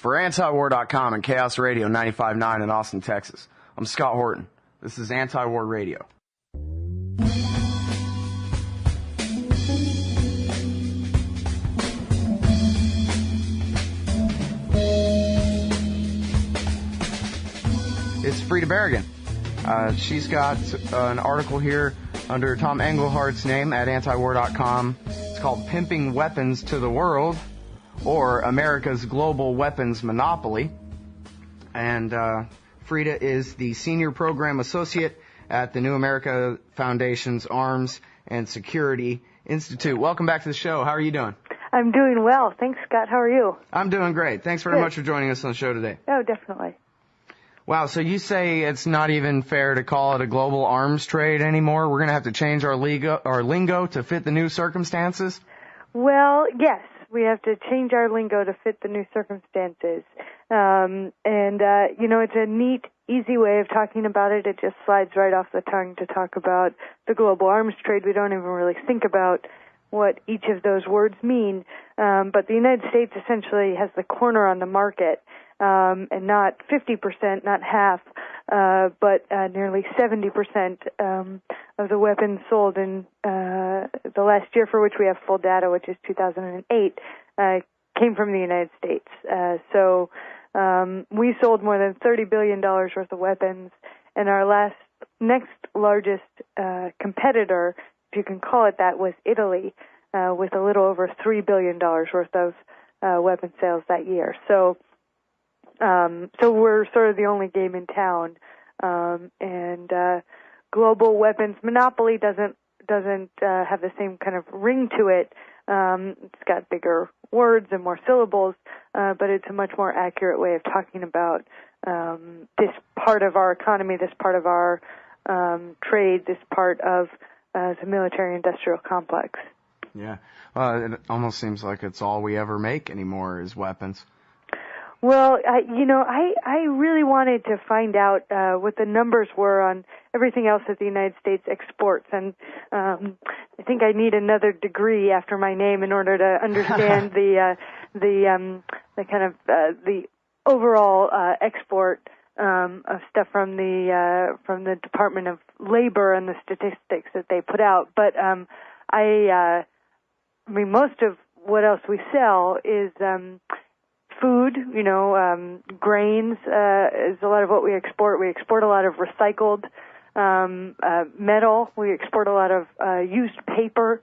For antiwar.com and Chaos Radio 95.9 in Austin, Texas, I'm Scott Horton. This is Anti-War Radio. It's Frida Berrigan. She's got an article here under Tom Englehart's name at antiwar.com. It's called Pimping Weapons to the World, or America's Global Weapons Monopoly. And Frida is the Senior Program Associate at the New America Foundation's Arms and Security Institute. Welcome back to the show. How are you doing? I'm doing well. Thanks, Scott. How are you? I'm doing great. Thanks very much for joining us on the show today. Oh, definitely. Wow, so you say it's not even fair to call it a global arms trade anymore? We're going to have to change our lingo to fit the new circumstances? Well, yes, we have to change our lingo to fit the new circumstances. It's a neat, easy way of talking about it. It just slides right off the tongue to talk about the global arms trade. We don't even really think about what each of those words mean. But the United States essentially has the corner on the market. And not 50%, not half, but nearly 70% of the weapons sold in the last year for which we have full data, which is 2008, came from the United States. So we sold more than $30 billion worth of weapons, and our next largest competitor, if you can call it that, was Italy, with a little over $3 billion worth of weapon sales that year. So we're sort of the only game in town, and global weapons monopoly doesn't have the same kind of ring to it. It's got bigger words and more syllables, but it's a much more accurate way of talking about this part of our economy, this part of our trade, this part of the military-industrial complex. Yeah, it almost seems like it's all we ever make anymore is weapons. Well, I really wanted to find out what the numbers were on everything else that the United States exports, and I think I need another degree after my name in order to understand the kind of the overall export of stuff from the Department of Labor and the statistics that they put out. But I mean, most of what else we sell is food, grains is a lot of what we export. We export a lot of recycled metal. We export a lot of used paper.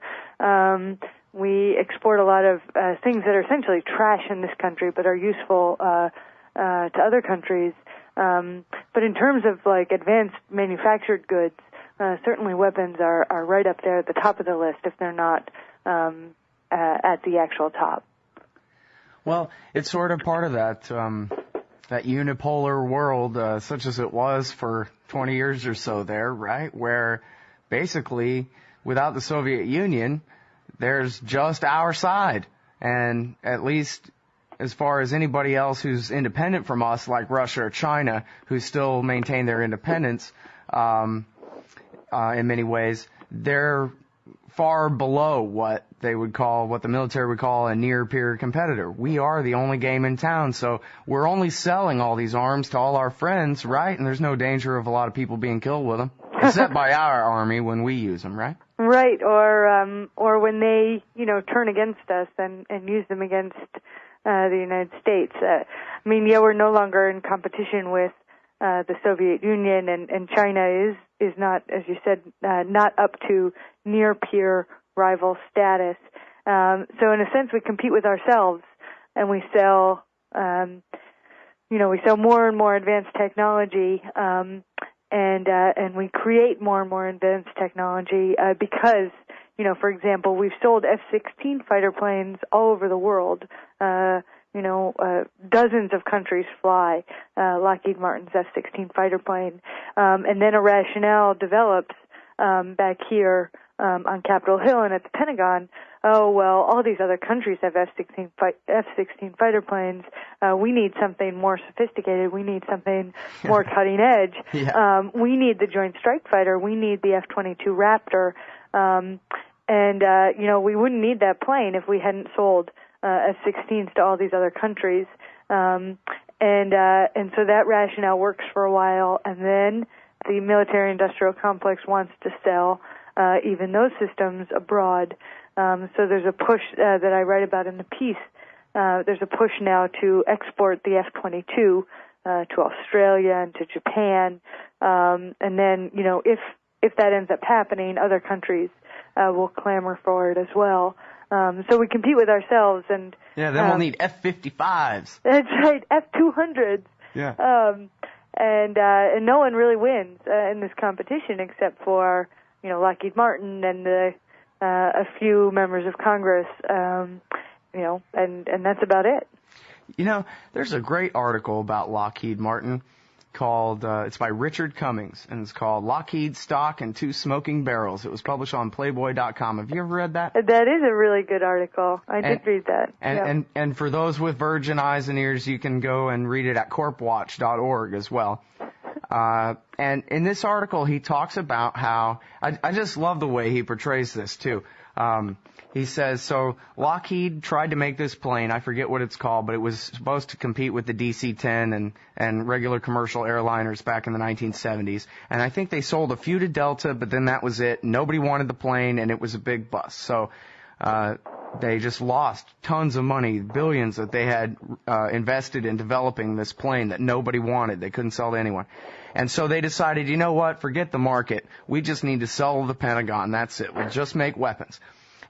We export a lot of things that are essentially trash in this country but are useful to other countries. But in terms of like advanced manufactured goods, certainly weapons are right up there at the top of the list if they're not at the actual top. Well, it's sort of part of that unipolar world, such as it was for 20 years or so there, right? Where basically, without the Soviet Union, there's just our side. And at least as far as anybody else who's independent from us, like Russia or China, who still maintain their independence in many ways, they're far below what the military would call a near-peer competitor. We are the only game in town, so we're only selling all these arms to all our friends, right? And there's no danger of a lot of people being killed with them, except by our army when we use them, right? Right, or when they, turn against us and use them against the United States. We're no longer in competition with the Soviet Union, and China is not, as you said, not up to near-peer rival status. So in a sense, we compete with ourselves, and we sell, we sell more and more advanced technology, and we create more and more advanced technology because, for example, we've sold F-16 fighter planes all over the world. Dozens of countries fly Lockheed Martin's F-16 fighter plane, and then a rationale develops back here on Capitol Hill and at the Pentagon. Oh, well, all these other countries have F-16 fighter planes. We need something more sophisticated. We need something more cutting edge. Yeah. We need the Joint Strike Fighter. We need the F-22 Raptor. We wouldn't need that plane if we hadn't sold F-16s to all these other countries. And so that rationale works for a while, and then the military-industrial complex wants to sell even those systems abroad. So there's a push that I write about in the piece. There's a push now to export the F-22 to Australia and to Japan, and then, you know, if that ends up happening, other countries will clamor for it as well. So we compete with ourselves, and then we'll need F-55s. That's right, F-200s. Yeah. And no one really wins in this competition except for, you know, Lockheed Martin and a few members of Congress, you know, and that's about it. You know, there's a great article about Lockheed Martin called, it's by Richard Cummings, and it's called Lockheed Stock and Two Smoking Barrels. It was published on Playboy.com. Have you ever read that? That is a really good article. I did read that. And for those with virgin eyes and ears, you can go and read it at corpwatch.org as well. And in this article, he talks about how, I just love the way he portrays this too. He says, so Lockheed tried to make this plane, I forget what it's called, but it was supposed to compete with the DC-10 and regular commercial airliners back in the 1970s. And I think they sold a few to Delta, but then that was it. Nobody wanted the plane, and it was a big bust. So they just lost tons of money, billions that they had invested in developing this plane that nobody wanted. They couldn't sell to anyone. And so they decided, you know what, forget the market. We just need to sell the Pentagon. That's it. We'll just make weapons.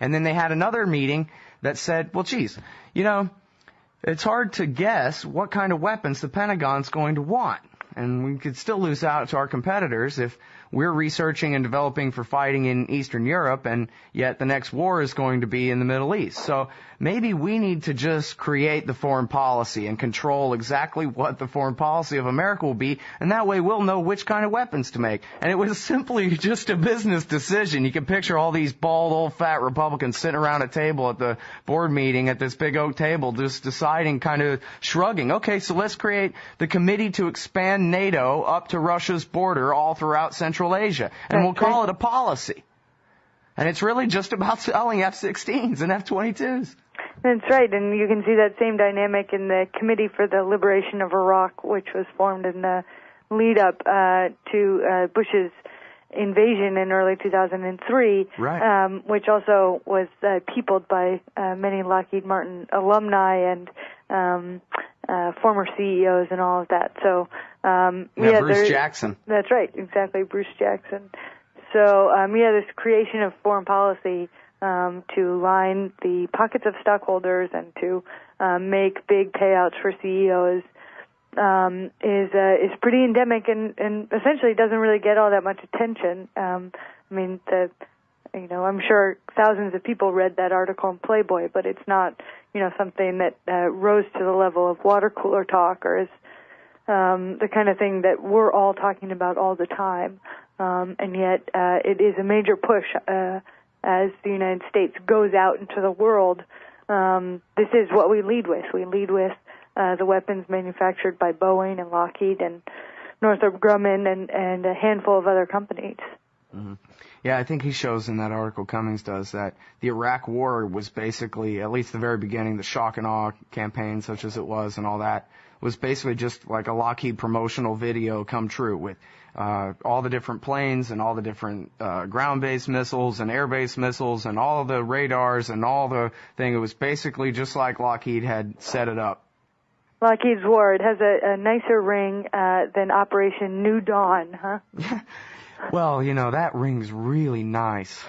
And then they had another meeting that said, well, geez, you know, it's hard to guess what kind of weapons the Pentagon's going to want. And we could still lose out to our competitors if we're researching and developing for fighting in Eastern Europe, and yet the next war is going to be in the Middle East. So maybe we need to just create the foreign policy and control exactly what the foreign policy of America will be, and that way we'll know which kind of weapons to make. And it was simply just a business decision. You can picture all these bald, old, fat Republicans sitting around a table at the board meeting at this big oak table just deciding, kind of shrugging, okay, so let's create the committee to expand NATO up to Russia's border all throughout Central Asia, and we'll call it a policy. And it's really just about selling F-16s and F-22s. That's right, and you can see that same dynamic in the Committee for the Liberation of Iraq, which was formed in the lead-up to Bush's invasion in early 2003, right. Which also was peopled by many Lockheed Martin alumni and former CEOs and all of that. So, Bruce Jackson. That's right, exactly, Bruce Jackson. So, this creation of foreign policy to line the pockets of stockholders and to make big payouts for CEOs is pretty endemic and essentially doesn't really get all that much attention. I'm sure thousands of people read that article in Playboy, but it's not, something that rose to the level of water cooler talk or is the kind of thing that we're all talking about all the time. And yet it is a major push as the United States goes out into the world. This is what we lead with. We lead with the weapons manufactured by Boeing and Lockheed and Northrop Grumman and a handful of other companies. Mm-hmm. Yeah, I think he shows in that article, Cummings does, that the Iraq War was basically, at least the very beginning, the shock and awe campaign, such as it was and all that, was basically just like a Lockheed promotional video come true with all the different planes and all the different ground-based missiles and air-based missiles and all the radars and all the thing. It was basically just like Lockheed had set it up. Lockheed's War, it has a nicer ring than Operation New Dawn, huh? Well, that ring's really nice.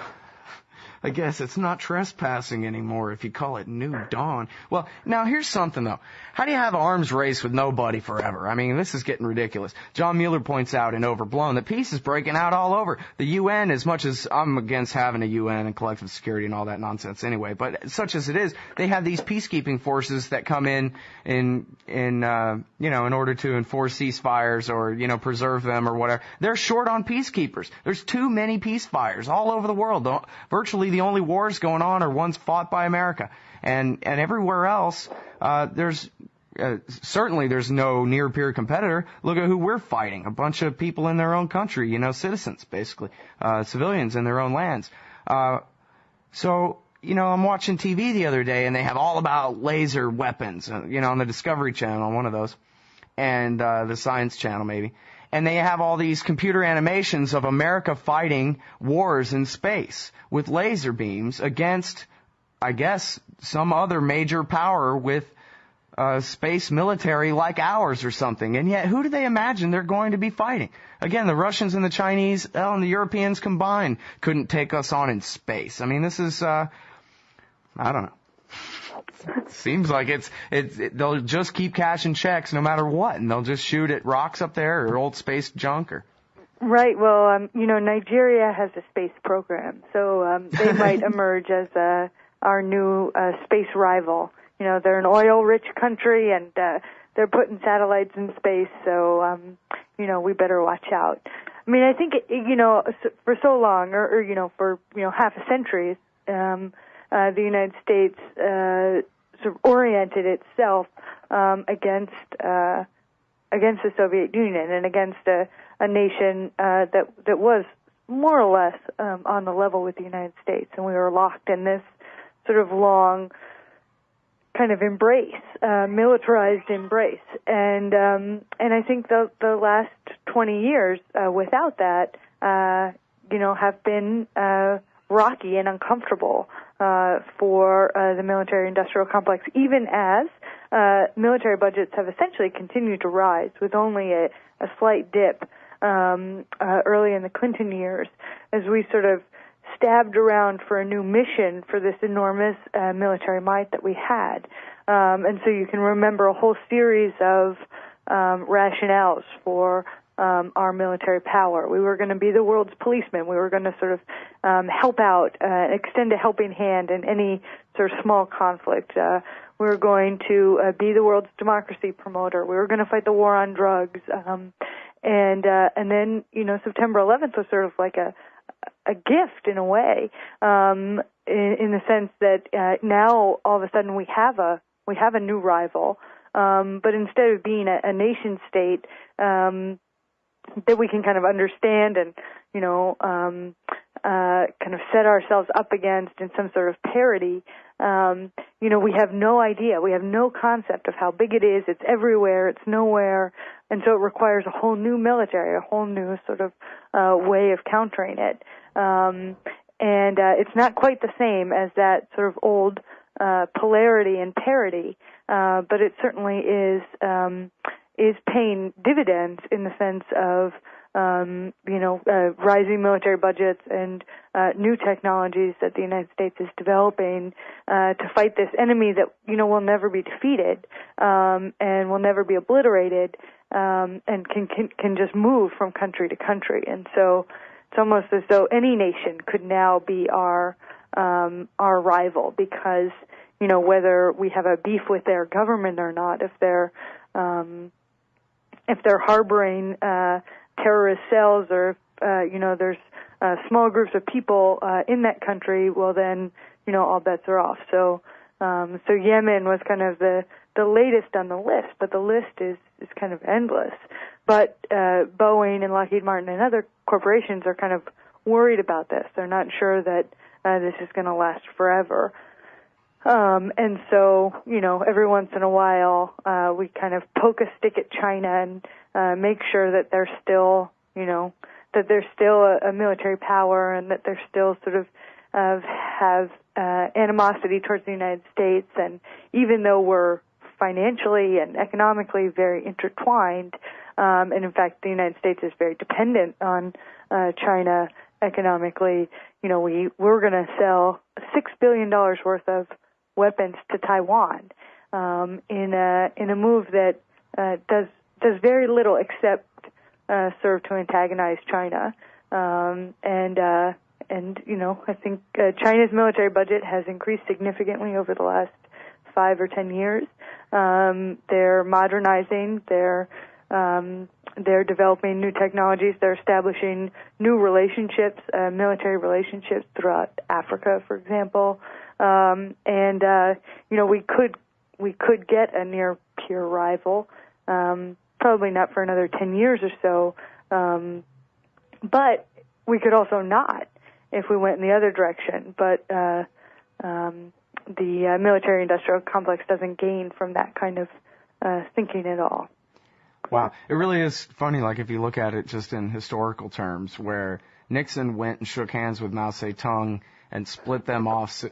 I guess it's not trespassing anymore if you call it New Dawn. Well, now here's something, though. How do you have an arms race with nobody forever? I mean, this is getting ridiculous. John Mueller points out in Overblown that peace is breaking out all over. The UN, as much as I'm against having a UN and collective security and all that nonsense anyway, but such as it is, they have these peacekeeping forces that come in order to enforce ceasefires or, preserve them or whatever. They're short on peacekeepers. There's too many peacefires all over the world. Virtually the only wars going on are ones fought by America. And everywhere else, certainly there's no NearPeer Competitor. Look at who we're fighting. A bunch of people in their own country, citizens, basically, civilians in their own lands. So I'm watching TV the other day, and they have all about laser weapons, on the Discovery Channel, on one of those, and the Science Channel maybe. And they have all these computer animations of America fighting wars in space with laser beams against, I guess, some other major power with space military like ours or something. And yet, who do they imagine they're going to be fighting? Again, the Russians and the Chinese and the Europeans combined couldn't take us on in space. I mean, this is, I don't know. Seems like they'll just keep cashing checks no matter what, and they'll just shoot at rocks up there or old space junk or. Right. Well, Nigeria has a space program, so they might emerge as our new space rival. They're an oil-rich country, and they're putting satellites in space, so we better watch out. I mean, I think for so long, or for half a century, the United States sort of oriented itself against the Soviet Union and against a nation that was more or less on the level with the United States, and we were locked in this sort of long kind of embrace, militarized embrace, and I think the last 20 years without that, have been rocky and uncomfortable for the military-industrial complex, even as military budgets have essentially continued to rise, with only a slight dip early in the Clinton years, as we sort of stabbed around for a new mission for this enormous military might that we had. And so you can remember a whole series of rationales for our military power. We were going to be the world's policeman. We were going to sort of help out, extend a helping hand in any sort of small conflict. We were going to be the world's democracy promoter. We were going to fight the war on drugs. And then, September 11th was sort of like a gift in a way, in the sense that now all of a sudden we have a new rival, but instead of being a nation state that we can kind of understand and kind of set ourselves up against in some sort of parity, we have no idea, we have no concept of how big it is. It's everywhere, it's nowhere, and so it requires a whole new military, a whole new sort of way of countering it. And it's not quite the same as that sort of old polarity and parity, but it certainly is paying dividends in the sense of rising military budgets and new technologies that the United States is developing to fight this enemy that will never be defeated and will never be obliterated, and can just move from country to country. And so it's almost as though any nation could now be our rival, because whether we have a beef with their government or not, if they're harboring terrorist cells, or there's small groups of people in that country, well then all bets are off. So Yemen was kind of the latest on the list, but the list is kind of endless. But Boeing and Lockheed Martin and other corporations are kind of worried about this. They're not sure that this is going to last forever. And so, every once in a while, we kind of poke a stick at China and make sure that they're still, that they're still a military power, and that they're still sort of have animosity towards the United States. And even though we're financially and economically very intertwined, and in fact the United States is very dependent on China economically, we're going to sell $6 billion worth of weapons to Taiwan in a move that does very little except serve to antagonize China. I think China's military budget has increased significantly over the last 5 or 10 years. They're modernizing. They're developing new technologies. They're establishing new relationships, military relationships throughout Africa, for example. We could get a near peer rival, probably not for another 10 years or so, but we could also not if we went in the other direction. But the military-industrial complex doesn't gain from that kind of thinking at all. Wow. It really is funny, like, if you look at it just in historical terms, where Nixon went and shook hands with Mao Zedong and split them off,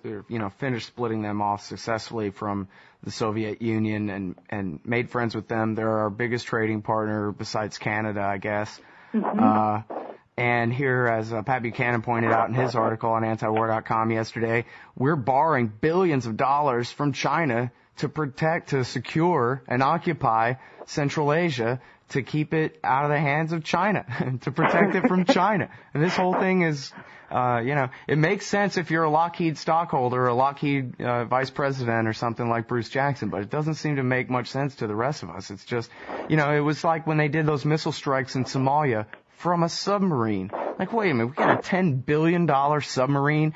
finished splitting them off successfully from the Soviet Union and made friends with them. They're our biggest trading partner besides Canada, I guess. Mm-hmm. And here, as Pat Buchanan pointed out in his article on antiwar.com yesterday, we're borrowing billions of dollars from China to protect, to secure and occupy Central Asia, to keep it out of the hands of China, to protect it from China. And this whole thing is, it makes sense if you're a Lockheed stockholder or a Lockheed vice president or something like Bruce Jackson, but it doesn't seem to make much sense to the rest of us. It's just, it was like when they did those missile strikes in Somalia from a submarine. Like, wait a minute, we got a $10 billion submarine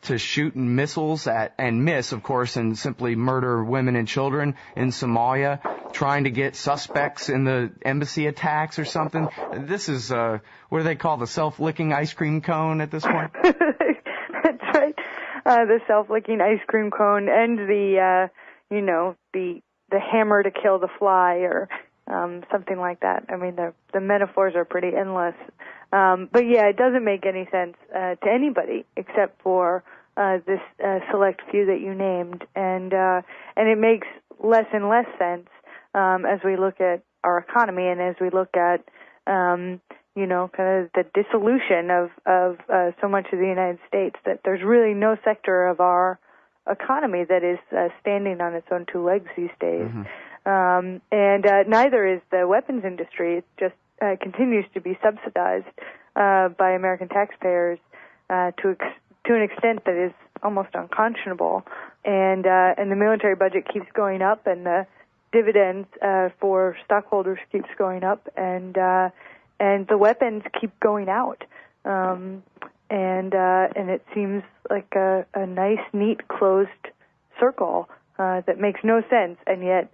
to shoot missiles at, and miss, of course, and simply murder women and children in Somalia, trying to get suspects in the embassy attacks or something. This is, what do they call the self-licking ice cream cone at this point? That's right. The self-licking ice cream cone and the hammer to kill the fly, or something like that. I mean, the metaphors are pretty endless. But yeah, it doesn't make any sense to anybody except for this select few that you named, and it makes less and less sense as we look at our economy and as we look at kind of the dissolution of so much of the United States, that there's really no sector of our economy that is standing on its own two legs these days. Mm-hmm. And neither is the weapons industry. It just continues to be subsidized by American taxpayers to an extent that is almost unconscionable. And the military budget keeps going up, and the dividends for stockholders keeps going up, and the weapons keep going out. And it seems like a nice, neat, closed circle that makes no sense, and yet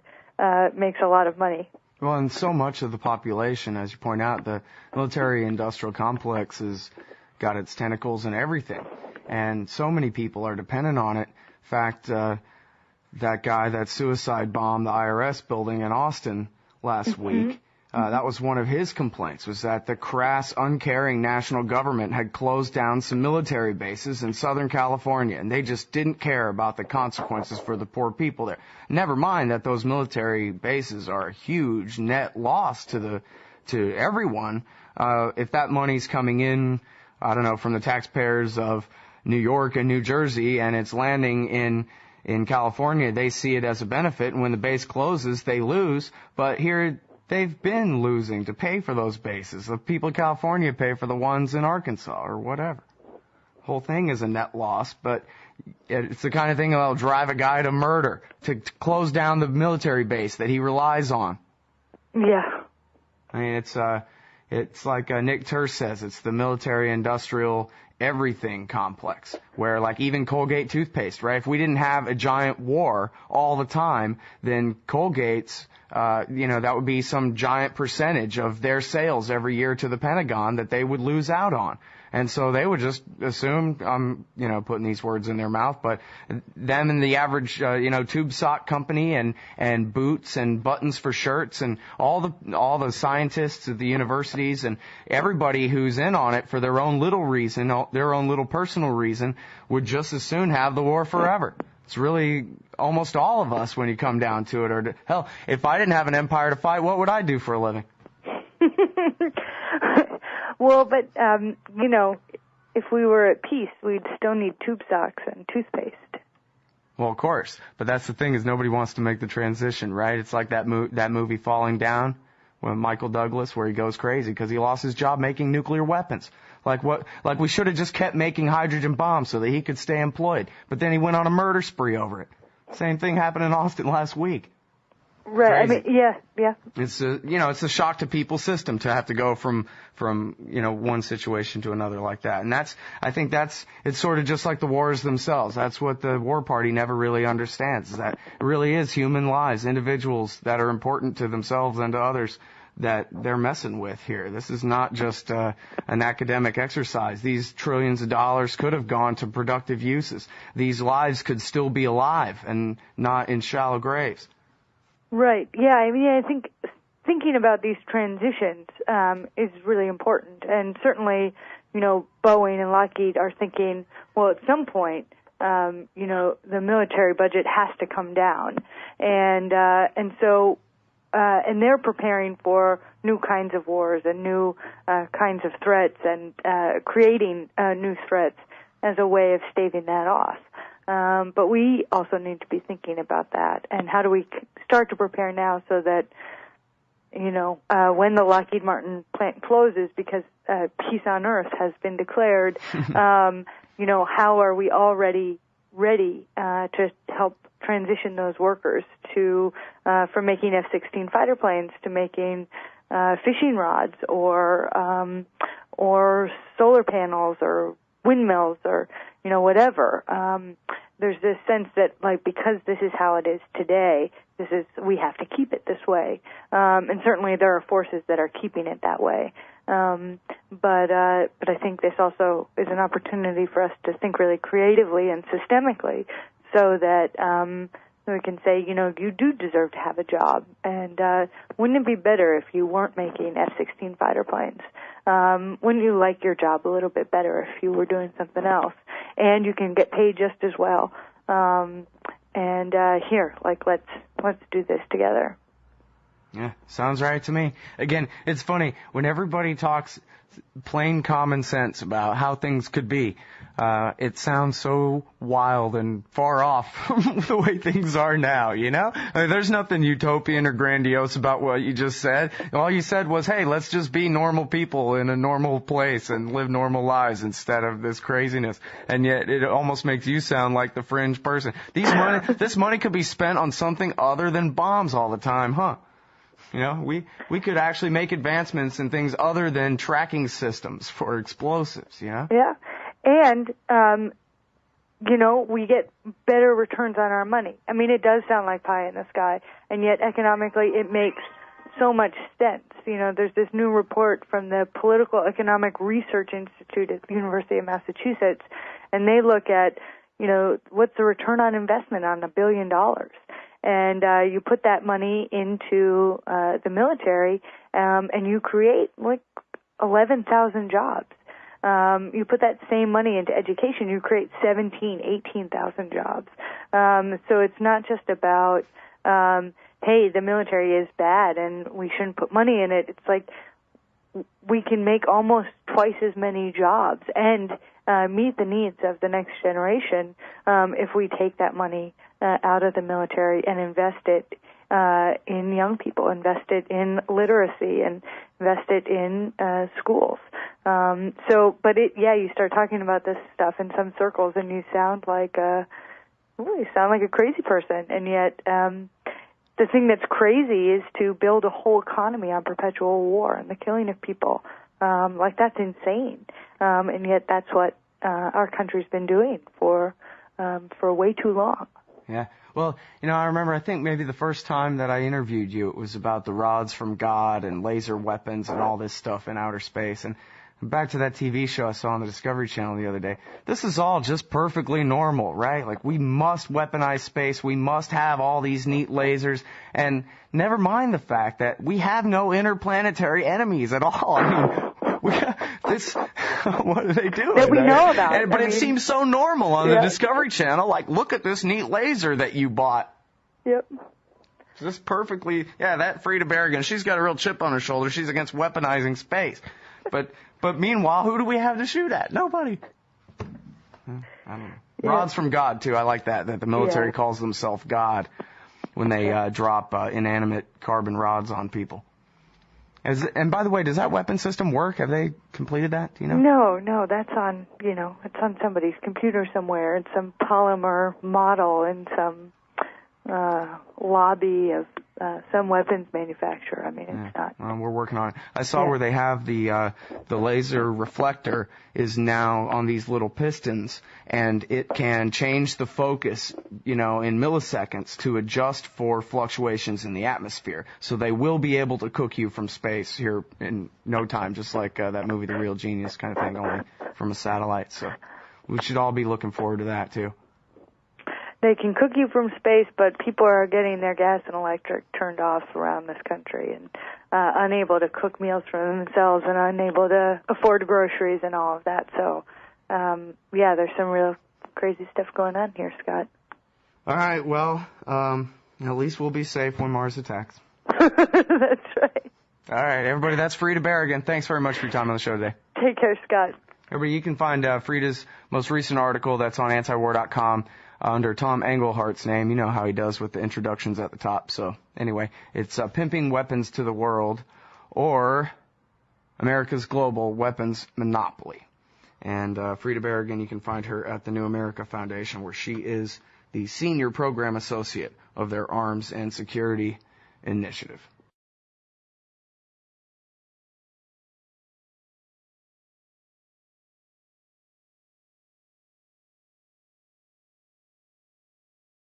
makes a lot of money. Well, and so much of the population, as you point out, the military-industrial complex has got its tentacles in everything. And so many people are dependent on it. In fact, that guy that suicide bombed the IRS building in Austin last week, that was one of his complaints, was that the crass, uncaring national government had closed down some military bases in Southern California, and they just didn't care about the consequences for the poor people there. Never mind that those military bases are a huge net loss to everyone. If that money's coming in, I don't know, from the taxpayers of New York and New Jersey, and it's landing in California, they see it as a benefit, and when the base closes, they lose. But here, they've been losing to pay for those bases. The people of California pay for the ones in Arkansas or whatever. The whole thing is a net loss, but it's the kind of thing that'll drive a guy to murder, to close down the military base that he relies on. Yeah. I mean, it's like Nick Turse says, it's the military-industrial everything complex, where like even Colgate toothpaste, right? If we didn't have a giant war all the time, then Colgate's, that would be some giant percentage of their sales every year to the Pentagon that they would lose out on. And so they would just assume, putting these words in their mouth, but them and the average, tube sock company and boots and buttons for shirts and all the scientists at the universities and everybody who's in on it for their own little reason, their own little personal reason, would just as soon have the war forever. It's really almost all of us when you come down to it. Or hell, if I didn't have an empire to fight, what would I do for a living? Well, but, if we were at peace, we'd still need tube socks and toothpaste. Well, of course. But that's the thing, is nobody wants to make the transition, right? It's like that movie Falling Down with Michael Douglas, where he goes crazy because he lost his job making nuclear weapons. Like we should have just kept making hydrogen bombs so that he could stay employed. But then he went on a murder spree over it. Same thing happened in Austin last week. Right. Crazy. I mean, yeah. It's it's a shock to people's system to have to go from one situation to another like that. And it's sort of just like the wars themselves. That's what the war party never really understands, is that it really is human lives, individuals that are important to themselves and to others, that they're messing with here. This is not just an academic exercise. These trillions of dollars could have gone to productive uses. These lives could still be alive and not in shallow graves. Right. Yeah, I mean, I think thinking about these transitions is really important. And certainly, Boeing and Lockheed are thinking, well, at some point, the military budget has to come down. And so they're preparing for new kinds of wars and new kinds of threats and creating new threats as a way of staving that off. But we also need to be thinking about that, and how do we start to prepare now so that, when the Lockheed Martin plant closes because peace on earth has been declared, how are we already ready to help transition those workers from making F-16 fighter planes to making fishing rods or solar panels or windmills or whatever. There's this sense that, because this is how it is today, we have to keep it this way. And certainly there are forces that are keeping it that way. But I think this also is an opportunity for us to think really creatively and systemically, so that we can say, you do deserve to have a job. And wouldn't it be better if you weren't making F-16 fighter planes? Wouldn't you like your job a little bit better if you were doing something else? And you can get paid just as well. Let's do this together. Yeah, sounds right to me. Again, it's funny, when everybody talks plain common sense about how things could be, it sounds so wild and far off from the way things are now, I mean, there's nothing utopian or grandiose about what you just said. All you said was, hey, let's just be normal people in a normal place and live normal lives instead of this craziness. And yet it almost makes you sound like the fringe person. This money could be spent on something other than bombs all the time, huh? We could actually make advancements in things other than tracking systems for explosives, Yeah. And, we get better returns on our money. I mean, it does sound like pie in the sky, and yet economically it makes so much sense. There's this new report from the Political Economic Research Institute at the University of Massachusetts, and they look at, what's the return on investment on $1 billion? And you put that money into the military, and you create 11,000 jobs. You put that same money into education, you create 18,000 jobs. So it's not just about, hey, the military is bad and we shouldn't put money in it. It's like we can make almost twice as many jobs and meet the needs of the next generation if we take that money out of the military and invest it in young people, invest it in literacy, and invest it in schools. You start talking about this stuff in some circles, and you sound like a crazy person. And yet, the thing that's crazy is to build a whole economy on perpetual war and the killing of people. That's insane. And yet, that's what our country's been doing for way too long. Yeah. Well, I remember, I think maybe the first time that I interviewed you, it was about the rods from God and laser weapons and all this stuff in outer space. And back to that TV show I saw on the Discovery Channel the other day. This is all just perfectly normal, right? We must weaponize space. We must have all these neat lasers. And never mind the fact that we have no interplanetary enemies at all. I mean, what are they doing? That we know about. But it seems so normal on the Discovery Channel. Look at this neat laser that you bought. Yep. Just perfectly, that Frida Berrigan, she's got a real chip on her shoulder. She's against weaponizing space. But meanwhile, who do we have to shoot at? Nobody. I don't know. Yeah. Rods from God, too. I like that the military calls themselves God when they drop inanimate carbon rods on people. And by the way, does that weapon system work? Have they completed that? Do you know? No, that's on, it's on somebody's computer somewhere. It's some polymer model in some lobby of some weapons manufacturer. I mean, it's not. Well, we're working on it. I saw where they have the laser reflector is now on these little pistons, and it can change the focus, in milliseconds to adjust for fluctuations in the atmosphere. So they will be able to cook you from space here in no time, just like that movie, The Real Genius kind of thing, only from a satellite. So we should all be looking forward to that too. They can cook you from space, but people are getting their gas and electric turned off around this country and unable to cook meals for themselves and unable to afford groceries and all of that. So, there's some real crazy stuff going on here, Scott. All right, well, at least we'll be safe when Mars attacks. That's right. All right, everybody, that's Frida Berrigan. Thanks very much for your time on the show today. Take care, Scott. Everybody, you can find Frida's most recent article that's on antiwar.com. Under Tom Englehart's name. You know how he does with the introductions at the top. So anyway, it's Pimping Weapons to the World, or America's Global Weapons Monopoly. And Frida Berrigan, you can find her at the New America Foundation, where she is the Senior Program Associate of their Arms and Security Initiative.